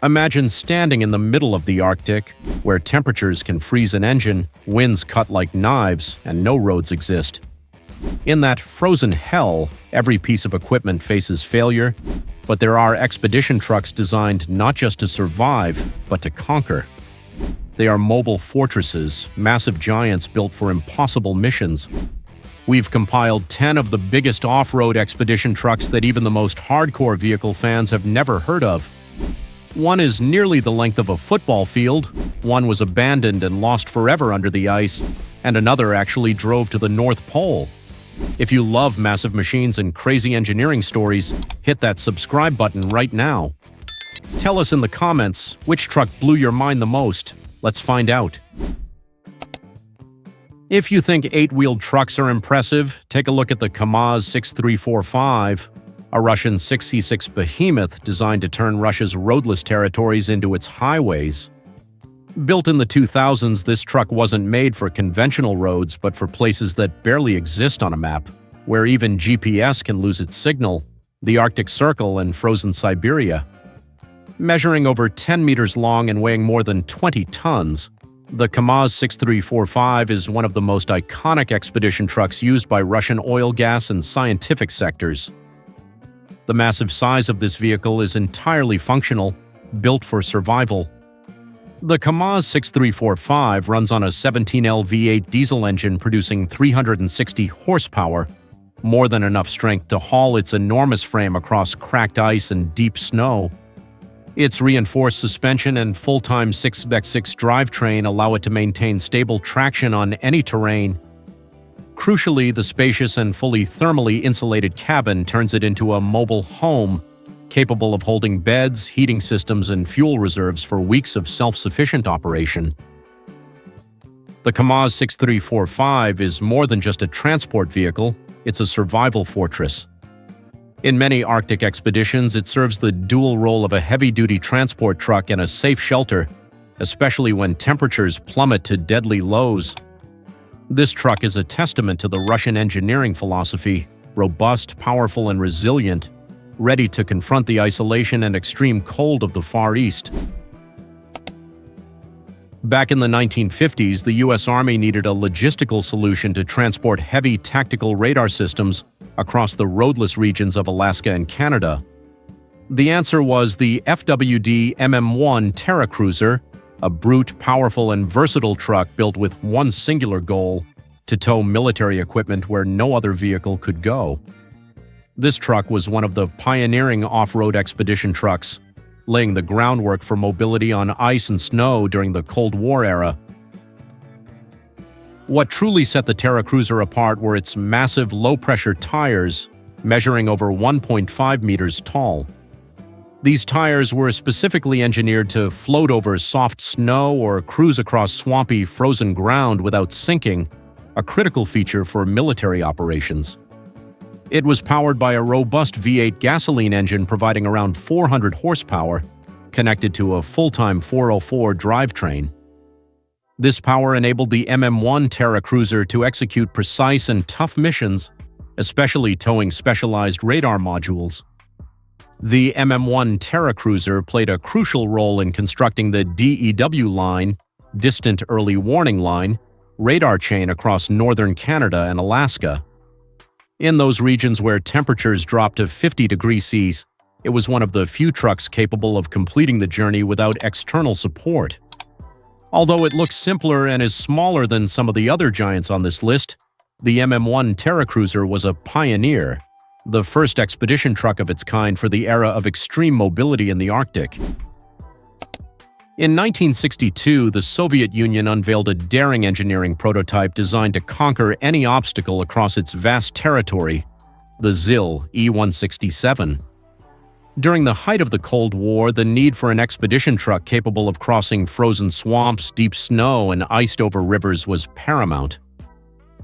Imagine standing in the middle of the Arctic, where temperatures can freeze an engine, winds cut like knives, and no roads exist. In that frozen hell, every piece of equipment faces failure, but there are expedition trucks designed not just to survive, but to conquer. They are mobile fortresses, massive giants built for impossible missions. We've compiled 10 of the biggest off-road expedition trucks that even the most hardcore vehicle fans have never heard of. One is nearly the length of a football field, one was abandoned and lost forever under the ice, and another actually drove to the North Pole. If you love massive machines and crazy engineering stories, hit that subscribe button right now. Tell us in the comments, which truck blew your mind the most? Let's find out. If you think 8-wheeled trucks are impressive, take a look at the KAMAZ 6345, a Russian 6C6 behemoth designed to turn Russia's roadless territories into its highways. Built in the 2000s, this truck wasn't made for conventional roads but for places that barely exist on a map, where even GPS can lose its signal, the Arctic Circle and frozen Siberia. Measuring over 10 meters long and weighing more than 20 tons, the KAMAZ 6345 is one of the most iconic expedition trucks used by Russian oil, gas, and scientific sectors. The massive size of this vehicle is entirely functional, built for survival. The KAMAZ 6345 runs on a 17L V8 diesel engine producing 360 horsepower, more than enough strength to haul its enormous frame across cracked ice and deep snow. Its reinforced suspension and full-time 6x6 drivetrain allow it to maintain stable traction on any terrain. Crucially, the spacious and fully thermally insulated cabin turns it into a mobile home, capable of holding beds, heating systems, and fuel reserves for weeks of self-sufficient operation. The KAMAZ 6345 is more than just a transport vehicle, it's a survival fortress. In many Arctic expeditions, it serves the dual role of a heavy-duty transport truck and a safe shelter, especially when temperatures plummet to deadly lows. This truck is a testament to the Russian engineering philosophy, robust, powerful, and resilient, ready to confront the isolation and extreme cold of the Far East. Back in the 1950s, the U.S. Army needed a logistical solution to transport heavy tactical radar systems across the roadless regions of Alaska and Canada. The answer was the FWD MM-1 Terra Cruiser, a brute, powerful, and versatile truck built with one singular goal: to tow military equipment where no other vehicle could go. This truck was one of the pioneering off-road expedition trucks, laying the groundwork for mobility on ice and snow during the Cold War era. What truly set the Terra Cruiser apart were its massive low-pressure tires, measuring over 1.5 meters tall. These tires were specifically engineered to float over soft snow or cruise across swampy, frozen ground without sinking, a critical feature for military operations. It was powered by a robust V8 gasoline engine providing around 400 horsepower, connected to a full-time 404 drivetrain. This power enabled the MM-1 Terra Cruiser to execute precise and tough missions, especially towing specialized radar modules. The MM-1 Terra Cruiser played a crucial role in constructing the DEW line, Distant Early Warning Line, radar chain across northern Canada and Alaska. In those regions where temperatures dropped to 50 degrees Celsius, it was one of the few trucks capable of completing the journey without external support. Although it looks simpler and is smaller than some of the other giants on this list, the MM-1 Terra Cruiser was a pioneer, the first expedition truck of its kind for the era of extreme mobility in the Arctic. In 1962, the Soviet Union unveiled a daring engineering prototype designed to conquer any obstacle across its vast territory, the ZIL E-167. During the height of the Cold War, the need for an expedition truck capable of crossing frozen swamps, deep snow, and iced-over rivers was paramount.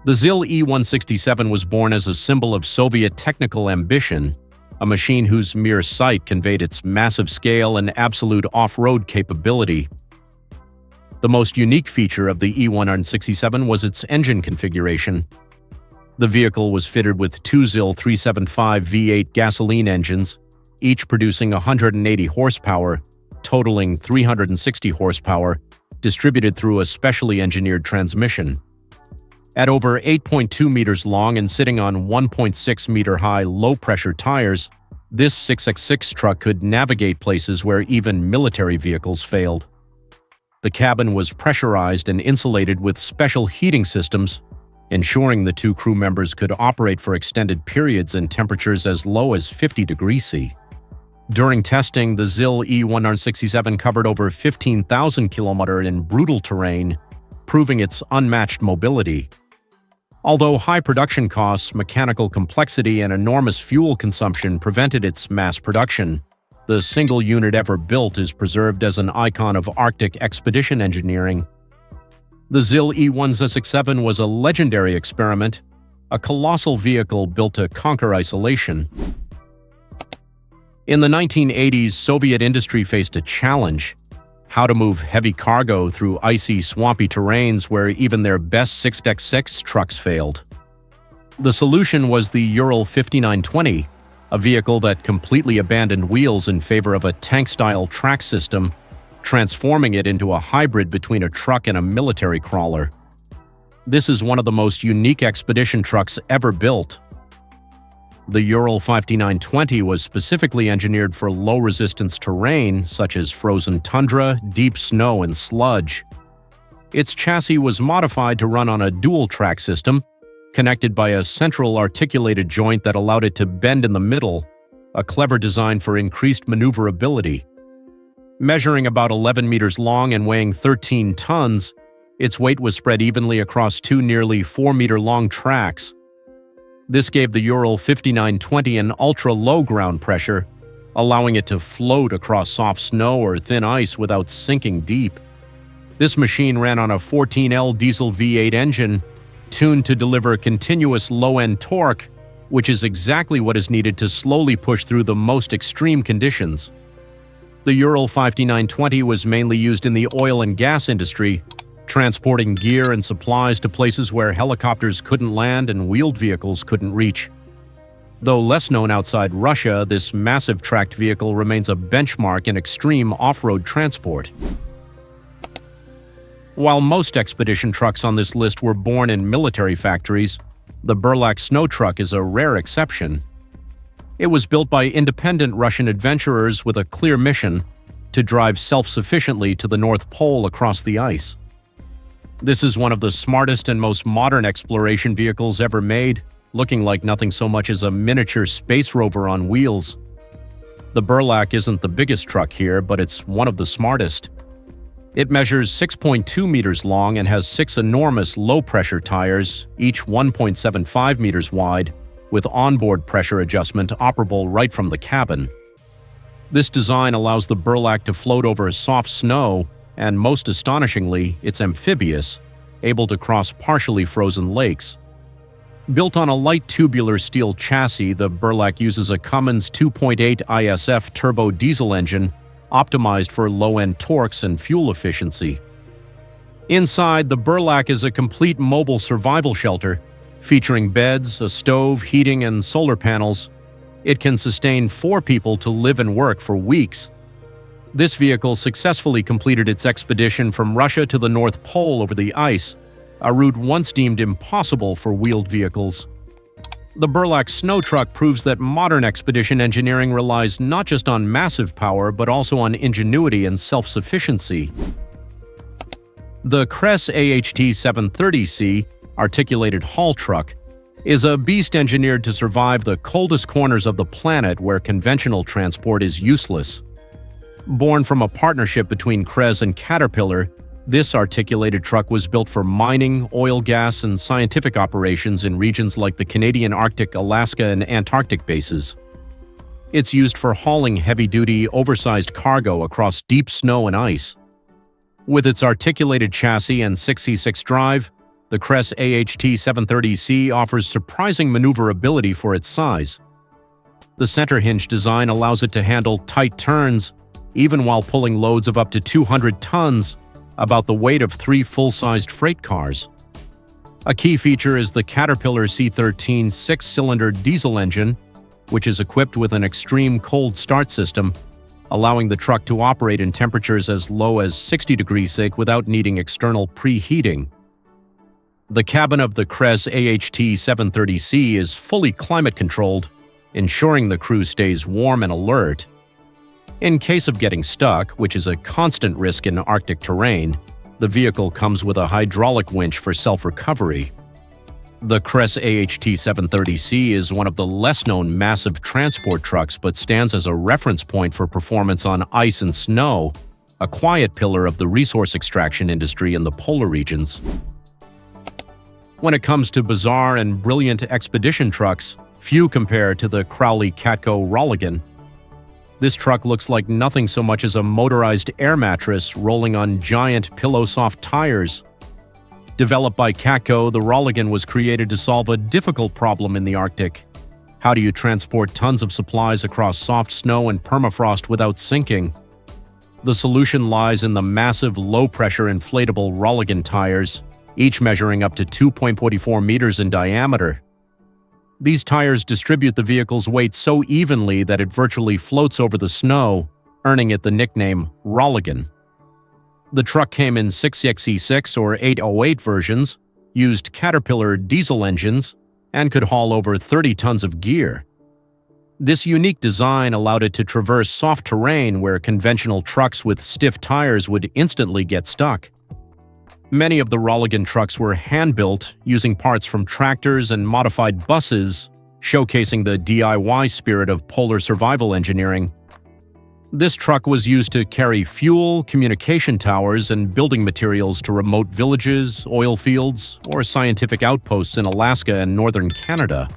The ZIL E-167 was born as a symbol of Soviet technical ambition, a machine whose mere sight conveyed its massive scale and absolute off-road capability. The most unique feature of the E-167 was its engine configuration. The vehicle was fitted with two ZIL 375 V8 gasoline engines, each producing 180 horsepower, totaling 360 horsepower, distributed through a specially engineered transmission. At over 8.2 meters long and sitting on 1.6 meter high low-pressure tires, this 6x6 truck could navigate places where even military vehicles failed. The cabin was pressurized and insulated with special heating systems, ensuring the two crew members could operate for extended periods in temperatures as low as 50 degrees C. During testing, the ZIL E167 covered over 15,000 kilometers in brutal terrain, proving its unmatched mobility. Although high production costs, mechanical complexity, and enormous fuel consumption prevented its mass production, the single unit ever built is preserved as an icon of Arctic expedition engineering. The ZIL E167 was a legendary experiment, a colossal vehicle built to conquer isolation. In the 1980s, Soviet industry faced a challenge: how to move heavy cargo through icy, swampy terrains where even their best 6x6 trucks failed. The solution was the Ural 5920, a vehicle that completely abandoned wheels in favor of a tank-style track system, transforming it into a hybrid between a truck and a military crawler. This is one of the most unique expedition trucks ever built. The Ural 5920 was specifically engineered for low-resistance terrain such as frozen tundra, deep snow, and sludge. Its chassis was modified to run on a dual-track system, connected by a central articulated joint that allowed it to bend in the middle, a clever design for increased maneuverability. Measuring about 11 meters long and weighing 13 tons, its weight was spread evenly across two nearly 4-meter-long tracks. This gave the Ural 5920 an ultra-low ground pressure, allowing it to float across soft snow or thin ice without sinking deep. This machine ran on a 14L diesel V8 engine, tuned to deliver continuous low-end torque, which is exactly what is needed to slowly push through the most extreme conditions. The Ural 5920 was mainly used in the oil and gas industry, transporting gear and supplies to places where helicopters couldn't land and wheeled vehicles couldn't reach. Though less known outside Russia, this massive tracked vehicle remains a benchmark in extreme off-road transport. While most expedition trucks on this list were born in military factories, the Burlak snow truck is a rare exception. It was built by independent Russian adventurers with a clear mission: to drive self-sufficiently to the North Pole across the ice. This is one of the smartest and most modern exploration vehicles ever made, looking like nothing so much as a miniature space rover on wheels. The Burlak isn't the biggest truck here, but it's one of the smartest. It measures 6.2 meters long and has 6 enormous low-pressure tires, each 1.75 meters wide, with onboard pressure adjustment operable right from the cabin. This design allows the Burlak to float over soft snow, and most astonishingly, it's amphibious, able to cross partially frozen lakes. Built on a light tubular steel chassis, the Burlak uses a Cummins 2.8 ISF turbo diesel engine, optimized for low-end torques and fuel efficiency. Inside, the Burlak is a complete mobile survival shelter, featuring beds, a stove, heating, and solar panels. It can sustain 4 people to live and work for weeks. This vehicle successfully completed its expedition from Russia to the North Pole over the ice, a route once deemed impossible for wheeled vehicles. The Burlak snow truck proves that modern expedition engineering relies not just on massive power, but also on ingenuity and self-sufficiency. The Kress AHT 730C, articulated haul truck, is a beast engineered to survive the coldest corners of the planet where conventional transport is useless. Born from a partnership between Kress and Caterpillar, this articulated truck was built for mining, oil, gas, and scientific operations in regions like the Canadian Arctic, Alaska, and Antarctic bases. It's used for hauling heavy-duty, oversized cargo across deep snow and ice. With its articulated chassis and 6C6 drive, the Kress AHT 730C offers surprising maneuverability for its size. The center hinge design allows it to handle tight turns, even while pulling loads of up to 200 tons, about the weight of 3 full-sized freight cars. A key feature is the Caterpillar C13 6-cylinder diesel engine, which is equipped with an extreme cold start system, allowing the truck to operate in temperatures as low as 60 degrees C without needing external preheating. The cabin of the Cres AHT 730C is fully climate-controlled, ensuring the crew stays warm and alert. In case of getting stuck, which is a constant risk in Arctic terrain, the vehicle comes with a hydraulic winch for self-recovery. The Cres AHT 730C is one of the less-known massive transport trucks but stands as a reference point for performance on ice and snow, a quiet pillar of the resource extraction industry in the polar regions. When it comes to bizarre and brilliant expedition trucks, few compare to the Crowley Catco Rolligan. This truck looks like nothing so much as a motorized air mattress rolling on giant pillow-soft tires. Developed by Catco, the Rolligan was created to solve a difficult problem in the Arctic. How do you transport tons of supplies across soft snow and permafrost without sinking? The solution lies in the massive low-pressure inflatable Rolligan tires, each measuring up to 2.44 meters in diameter. These tires distribute the vehicle's weight so evenly that it virtually floats over the snow, earning it the nickname Rolligan. The truck came in 6XE6 or 808 versions, used Caterpillar diesel engines, and could haul over 30 tons of gear. This unique design allowed it to traverse soft terrain where conventional trucks with stiff tires would instantly get stuck. Many of the Rolligan trucks were hand-built, using parts from tractors and modified buses, showcasing the DIY spirit of polar survival engineering. This truck was used to carry fuel, communication towers, and building materials to remote villages, oil fields, or scientific outposts in Alaska and northern Canada.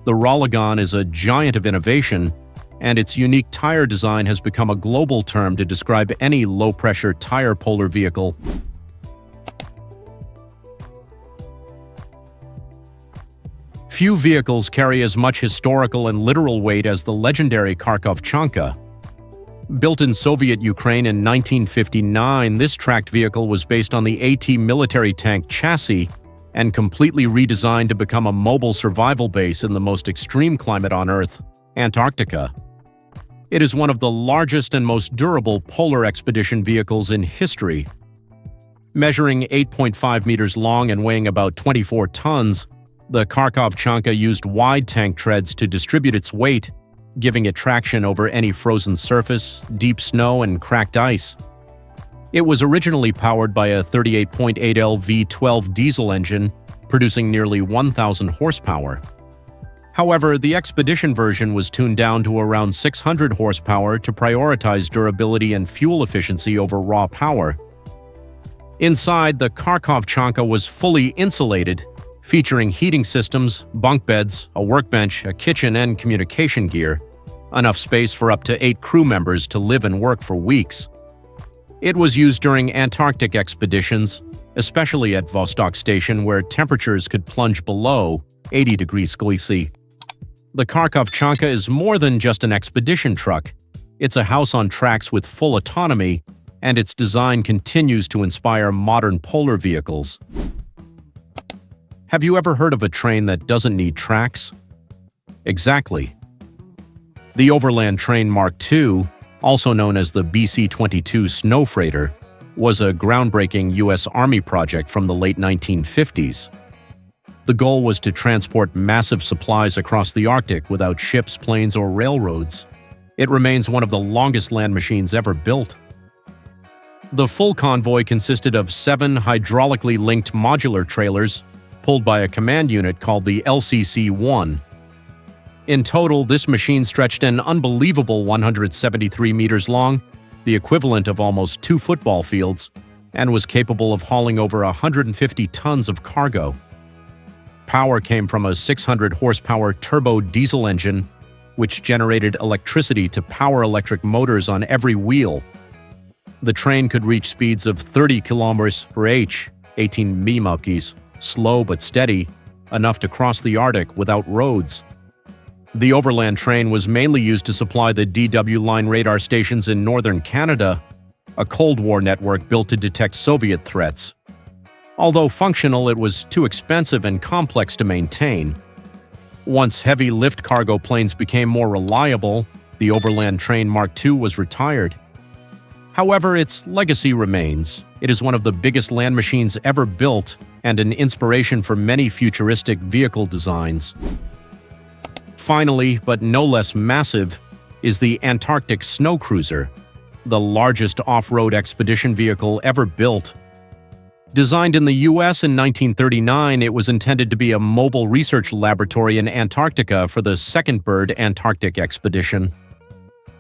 The Rolligan is a giant of innovation, and its unique tire design has become a global term to describe any low-pressure tire polar vehicle. Few vehicles carry as much historical and literal weight as the legendary Kharkov Chanka. Built in Soviet Ukraine in 1959, this tracked vehicle was based on the AT military tank chassis and completely redesigned to become a mobile survival base in the most extreme climate on Earth, Antarctica. It is one of the largest and most durable polar expedition vehicles in history. Measuring 8.5 meters long and weighing about 24 tons, the Kharkov Chanka used wide tank treads to distribute its weight, giving it traction over any frozen surface, deep snow, and cracked ice. It was originally powered by a 38.8L V12 diesel engine, producing nearly 1,000 horsepower. However, the Expedition version was tuned down to around 600 horsepower to prioritize durability and fuel efficiency over raw power. Inside, the Kharkov Chanka was fully insulated, featuring heating systems, bunk beds, a workbench, a kitchen, and communication gear, enough space for up to 8 crew members to live and work for weeks. It was used during Antarctic expeditions, especially at Vostok Station where temperatures could plunge below 80 degrees Celsius. The Kharkov Chanka is more than just an expedition truck. It's a house on tracks with full autonomy, and its design continues to inspire modern polar vehicles. Have you ever heard of a train that doesn't need tracks? Exactly. The Overland Train Mark II, also known as the BC-22 Snow Freighter, was a groundbreaking U.S. Army project from the late 1950s. The goal was to transport massive supplies across the Arctic without ships, planes, or railroads. It remains one of the longest land machines ever built. The full convoy consisted of 7 hydraulically linked modular trailers pulled by a command unit called the LCC-1. In total, this machine stretched an unbelievable 173 meters long, the equivalent of almost 2 football fields, and was capable of hauling over 150 tons of cargo. Power came from a 600 horsepower turbo diesel engine, which generated electricity to power electric motors on every wheel. The train could reach speeds of 30 kilometers per h, 18 mm's, slow but steady, enough to cross the Arctic without roads. The Overland Train was mainly used to supply the DW line radar stations in northern Canada, a Cold War network built to detect Soviet threats. Although functional, it was too expensive and complex to maintain. Once heavy lift cargo planes became more reliable, The Overland Train Mark II was retired. However, its legacy remains. It is one of the biggest land machines ever built and an inspiration for many futuristic vehicle designs. Finally, but no less massive, is the Antarctic Snow Cruiser, the largest off-road expedition vehicle ever built. Designed in the US in 1939, it was intended to be a mobile research laboratory in Antarctica for the Second Bird Antarctic expedition.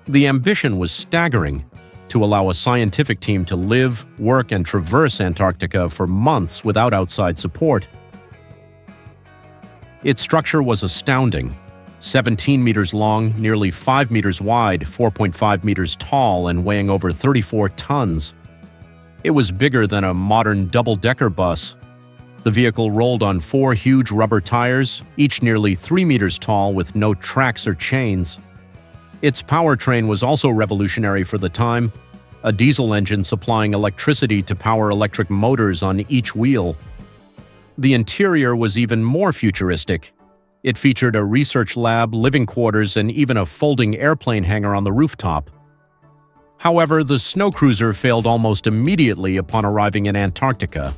The ambition was staggering: to allow a scientific team to live, work, and traverse Antarctica for months without outside support. Its structure was astounding: 17 meters long, nearly 5 meters wide, 4.5 meters tall, and weighing over 34 tons. It was bigger than a modern double-decker bus. The vehicle rolled on 4 huge rubber tires, each nearly 3 meters tall with no tracks or chains. Its powertrain was also revolutionary for the time: a diesel engine supplying electricity to power electric motors on each wheel. The interior was even more futuristic. It featured a research lab, living quarters, and even a folding airplane hangar on the rooftop. However, the snow cruiser failed almost immediately upon arriving in Antarctica.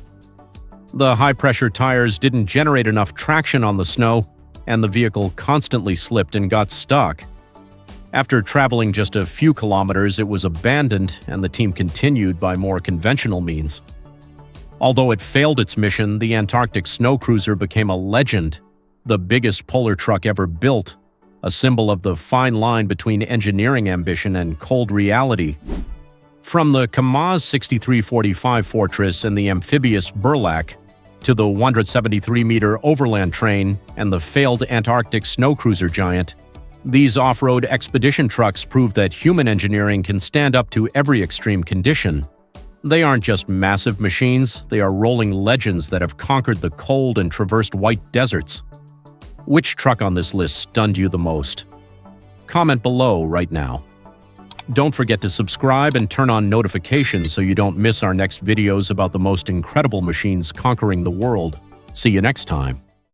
The high-pressure tires didn't generate enough traction on the snow, and the vehicle constantly slipped and got stuck. After traveling just a few kilometers, it was abandoned, and the team continued by more conventional means. Although it failed its mission, the Antarctic Snow Cruiser became a legend, the biggest polar truck ever built, a symbol of the fine line between engineering ambition and cold reality. From the Kamaz 6345 Fortress and the amphibious Burlak, to the 173-meter Overland Train and the failed Antarctic Snow Cruiser giant, these off-road expedition trucks prove that human engineering can stand up to every extreme condition. They aren't just massive machines, they are rolling legends that have conquered the cold and traversed white deserts. Which truck on this list stunned you the most? Comment below right now. Don't forget to subscribe and turn on notifications so you don't miss our next videos about the most incredible machines conquering the world. See you next time.